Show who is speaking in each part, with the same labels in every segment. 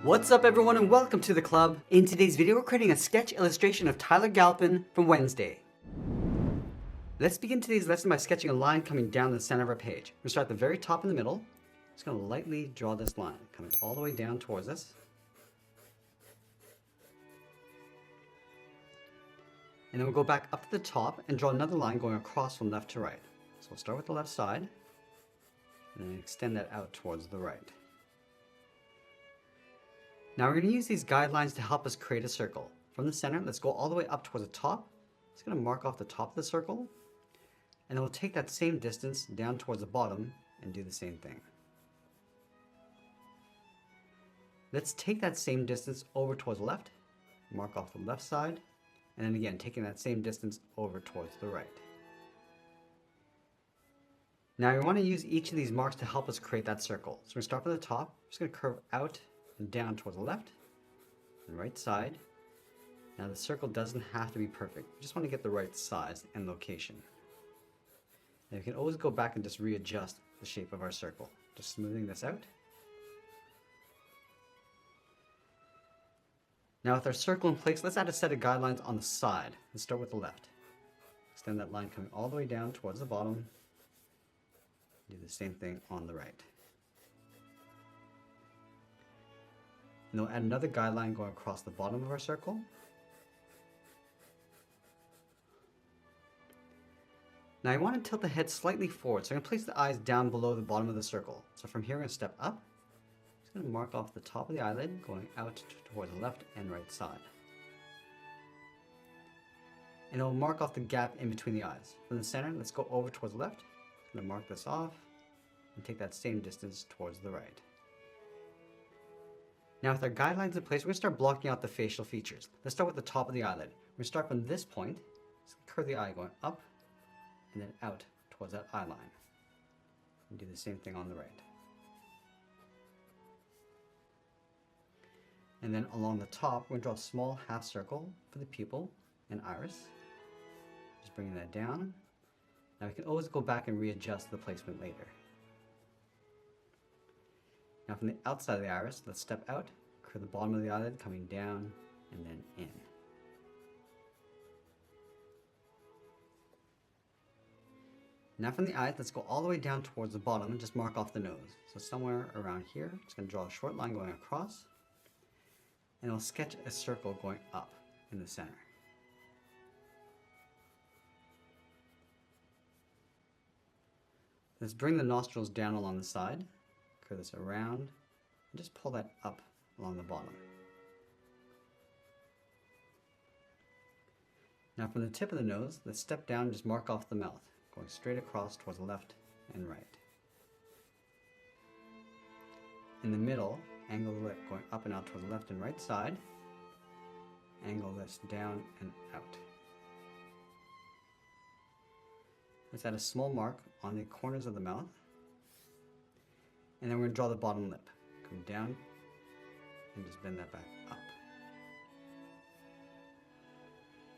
Speaker 1: What's up everyone and welcome to the club. In today's video we're creating a sketch illustration of Tyler Galpin from Wednesday. Let's begin today's lesson by sketching a line coming down the center of our page. We're going to start at the very top in the middle. Just going to lightly draw this line coming all the way down towards us. And then we'll go back up to the top and draw another line going across from left to right. So we'll start with the left side and then extend that out towards the right. Now we're going to use these guidelines to help us create a circle. From the center, let's go all the way up towards the top. Just going to mark off the top of the circle. And then we'll take that same distance down towards the bottom and do the same thing. Let's take that same distance over towards the left, mark off the left side, and then again taking that same distance over towards the right. Now we want to use each of these marks to help us create that circle. So we're going to start from the top, just going to curve out and down towards the left and right side. Now the circle doesn't have to be perfect. We just want to get the right size and location. And we can always go back and just readjust the shape of our circle. Just smoothing this out. Now with our circle in place, let's add a set of guidelines on the side. Let's start with the left. Extend that line coming all the way down towards the bottom. Do the same thing on the right. And we'll add another guideline going across the bottom of our circle. Now I want to tilt the head slightly forward, so I'm going to place the eyes down below the bottom of the circle. So from here I'm going to step up. I'm just going to mark off the top of the eyelid going out towards the left and right side. And I'll mark off the gap in between the eyes. From the center, let's go over towards the left. I'm going to mark this off and take that same distance towards the right. Now with our guidelines in place, we're going to start blocking out the facial features. Let's start with the top of the eyelid. We're going to start from this point, just curve the eye going up and then out towards that eye line. And do the same thing on the right. And then along the top, we're going to draw a small half circle for the pupil and iris. Just bringing that down. Now we can always go back and readjust the placement later. Now from the outside of the iris, let's step out, curve the bottom of the eyelid coming down and then in. Now from the eye, let's go all the way down towards the bottom and just mark off the nose. So somewhere around here, I'm just going to draw a short line going across, and I'll sketch a circle going up in the center. Let's bring the nostrils down along the side, curve this around, and just pull that up along the bottom. Now from the tip of the nose, let's step down and just mark off the mouth, going straight across towards the left and right. In the middle, angle the lip going up and out towards the left and right side. Angle this down and out. Let's add a small mark on the corners of the mouth. And then we're going to draw the bottom lip. Come down and just bend that back up.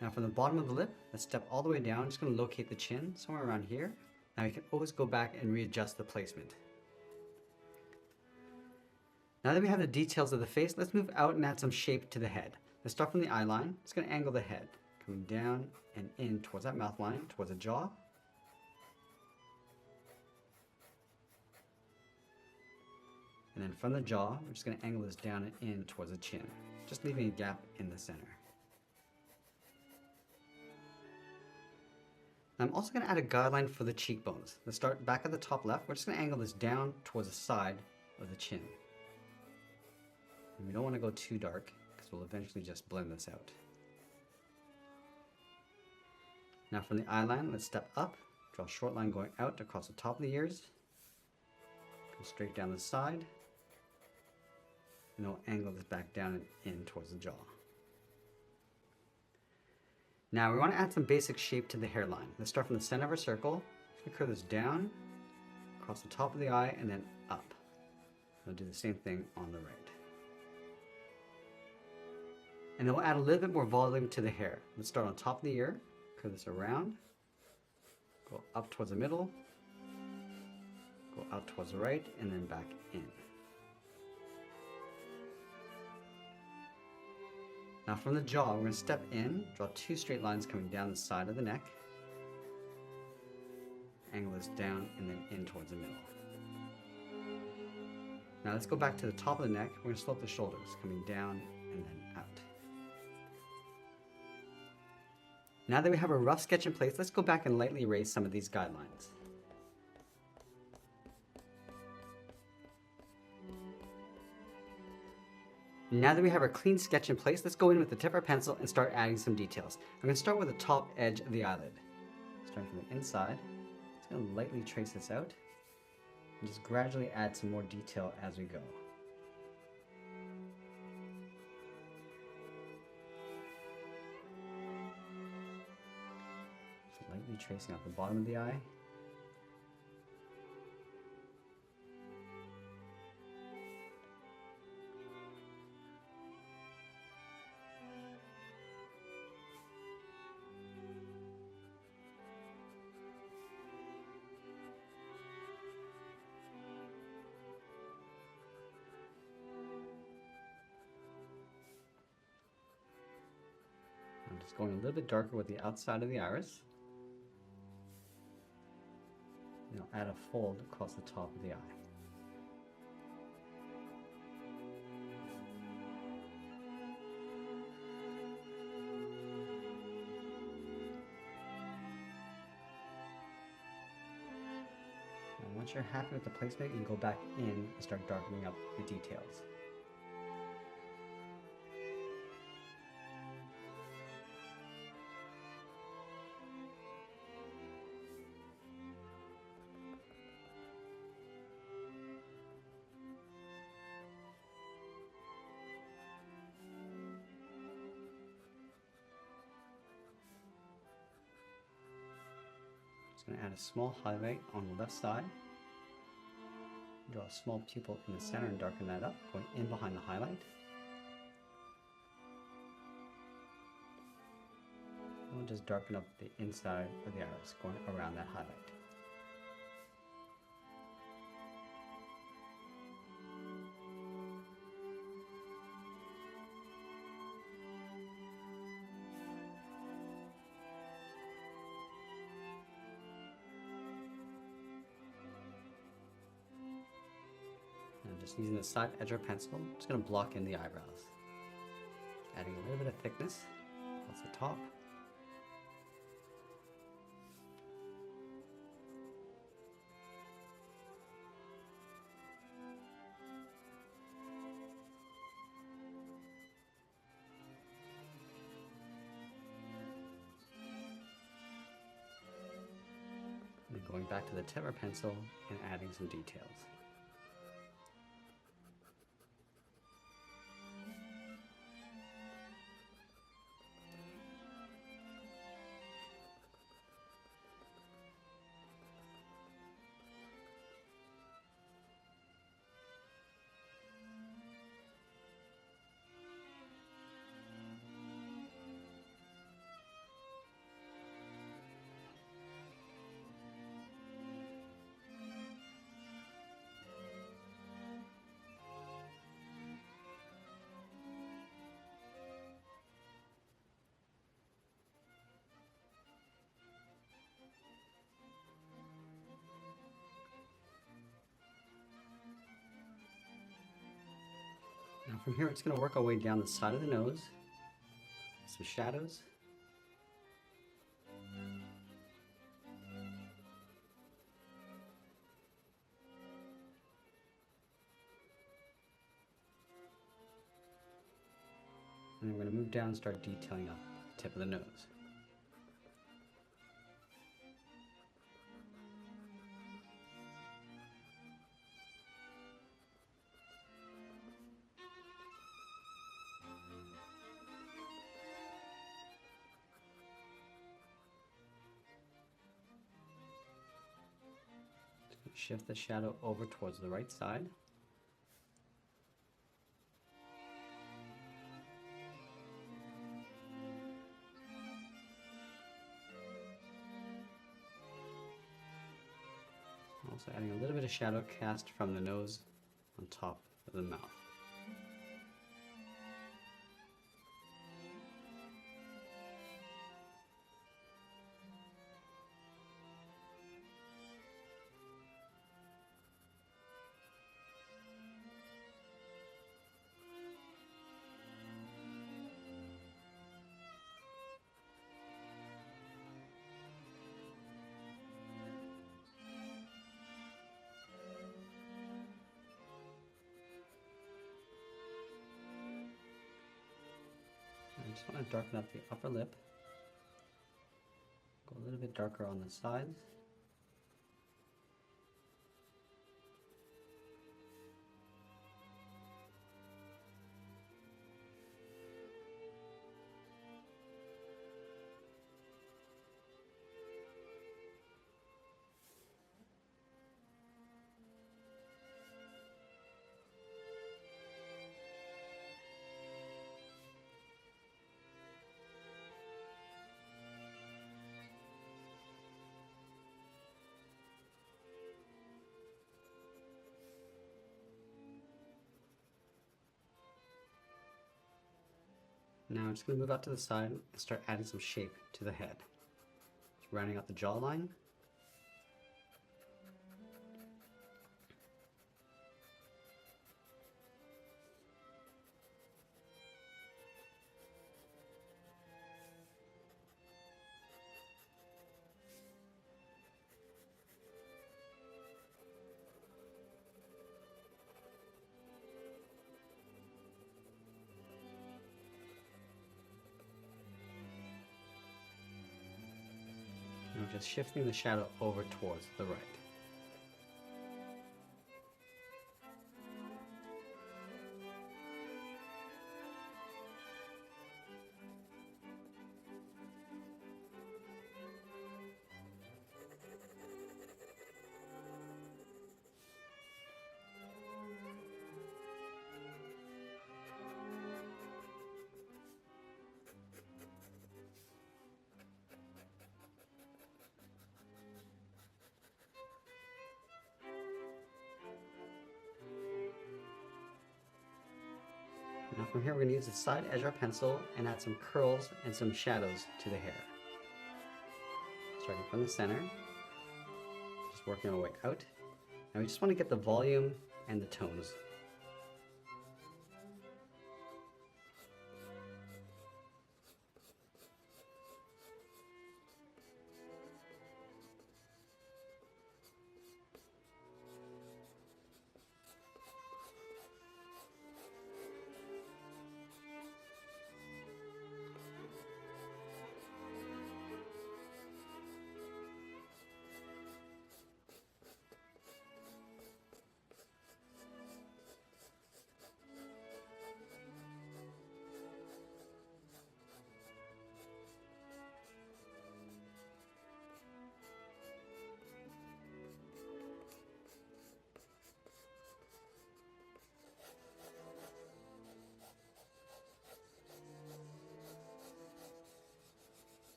Speaker 1: Now from the bottom of the lip, let's step all the way down. I'm just going to locate the chin somewhere around here. Now you can always go back and readjust the placement. Now that we have the details of the face, let's move out and add some shape to the head. Let's start from the eye line. It's going to angle the head, coming down and in towards that mouth line, towards the jaw. And then from the jaw, we're just going to angle this down and in towards the chin, just leaving a gap in the center. I'm also going to add a guideline for the cheekbones. Let's start back at the top left. We're just going to angle this down towards the side of the chin. And we don't want to go too dark because we'll eventually just blend this out. Now from the eye line, let's step up, draw a short line going out across the top of the ears, go straight down the side, and we'll angle this back down and in towards the jaw. Now we want to add some basic shape to the hairline. Let's start from the center of our circle. Just curve this down, across the top of the eye, and then up. We'll do the same thing on the right. And then we'll add a little bit more volume to the hair. Let's start on top of the ear, curve this around, go up towards the middle, go out towards the right, and then back in. Now from the jaw, we're going to step in, draw 2 straight lines coming down the side of the neck. Angle this down and then in towards the middle. Now let's go back to the top of the neck. We're going to slope the shoulders, coming down and then out. Now that we have a rough sketch in place, let's go back and lightly erase some of these guidelines. Now that we have our clean sketch in place, let's go in with the tip of our pencil and start adding some details. I'm going to start with the top edge of the eyelid. Starting from the inside, just going to lightly trace this out and just gradually add some more detail as we go. Just lightly tracing out the bottom of the eye. I'm just going a little bit darker with the outside of the iris. And I'll add a fold across the top of the eye. And once you're happy with the placement, you can go back in and start darkening up the details. Going to add a small highlight on the left side. Draw a small pupil in the center and darken that up, going in behind the highlight. And we'll just darken up the inside of the iris, going around that highlight. Just using the side edge of our pencil, I'm just going to block in the eyebrows. Adding a little bit of thickness across the top. And then going back to the tip of our pencil and adding some details. Now from here, it's going to work our way down the side of the nose, some shadows. And we're going to move down and start detailing up the tip of the nose. Shift the shadow over towards the right side. Also adding a little bit of shadow cast from the nose on top of the mouth. just want to darken up the upper lip. Go a little bit darker on the sides. Now I'm just going to move out to the side and start adding some shape to the head. Just rounding out the jawline. And I'm just shifting the shadow over towards the right. Now from here we're going to use the side edge of our pencil and add some curls and some shadows to the hair. Starting from the center, just working our way out. And we just want to get the volume and the tones.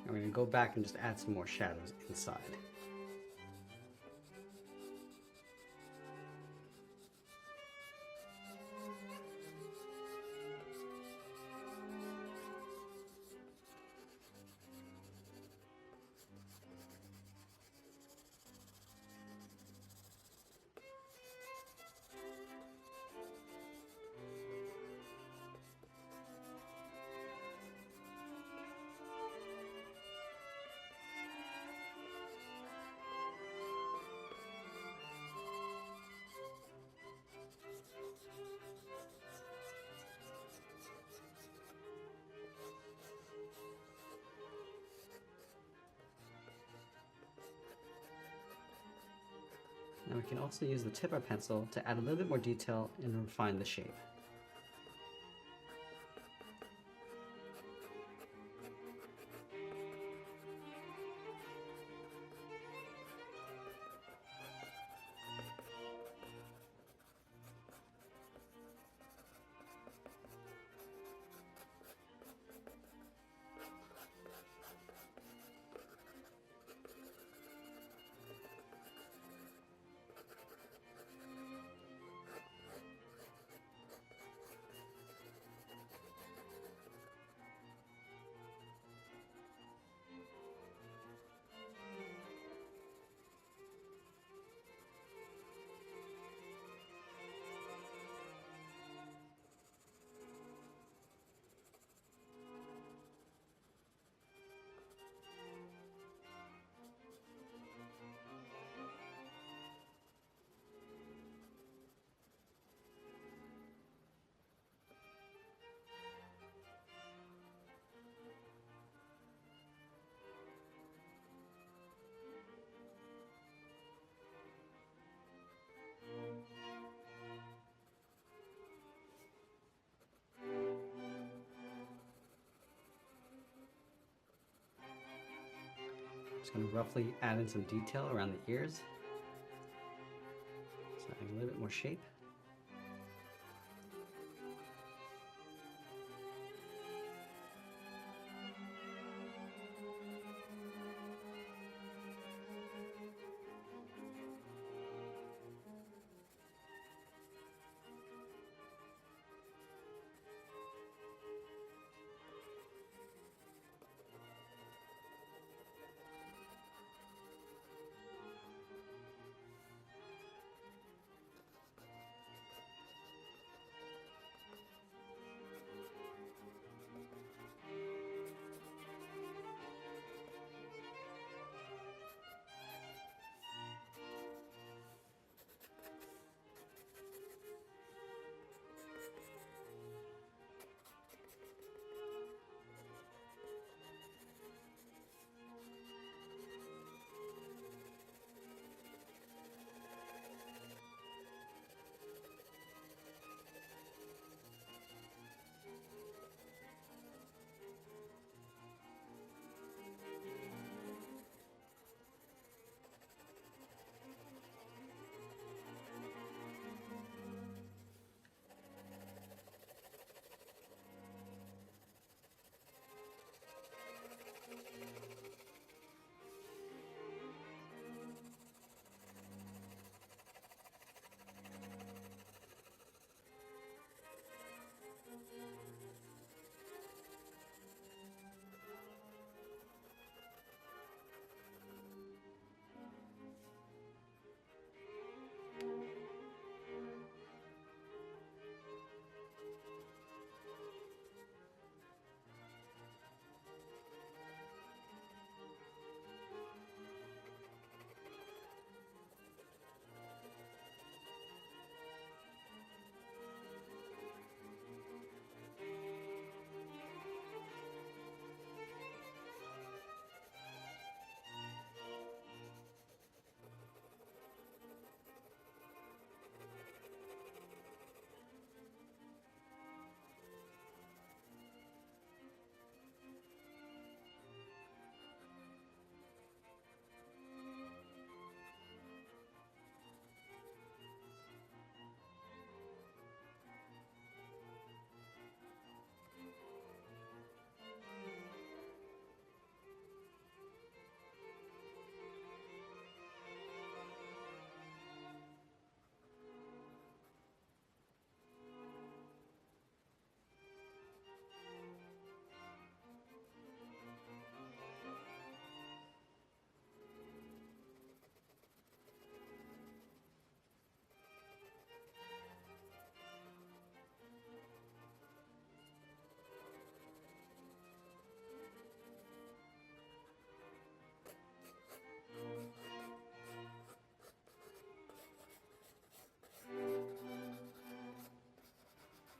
Speaker 1: And we're going to go back and just add some more shadows inside. Now we can also use the tip of our pencil to add a little bit more detail and refine the shape. Just going to roughly add in some detail around the ears. So adding a little bit more shape.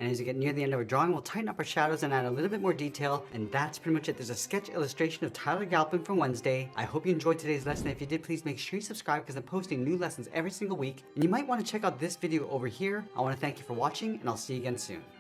Speaker 1: And as you get near the end of our drawing, we'll tighten up our shadows and add a little bit more detail. And that's pretty much it. There's a sketch illustration of Tyler Galpin from Wednesday. I hope you enjoyed today's lesson. If you did, please make sure you subscribe because I'm posting new lessons every single week. And you might want to check out this video over here. I want to thank you for watching, and I'll see you again soon.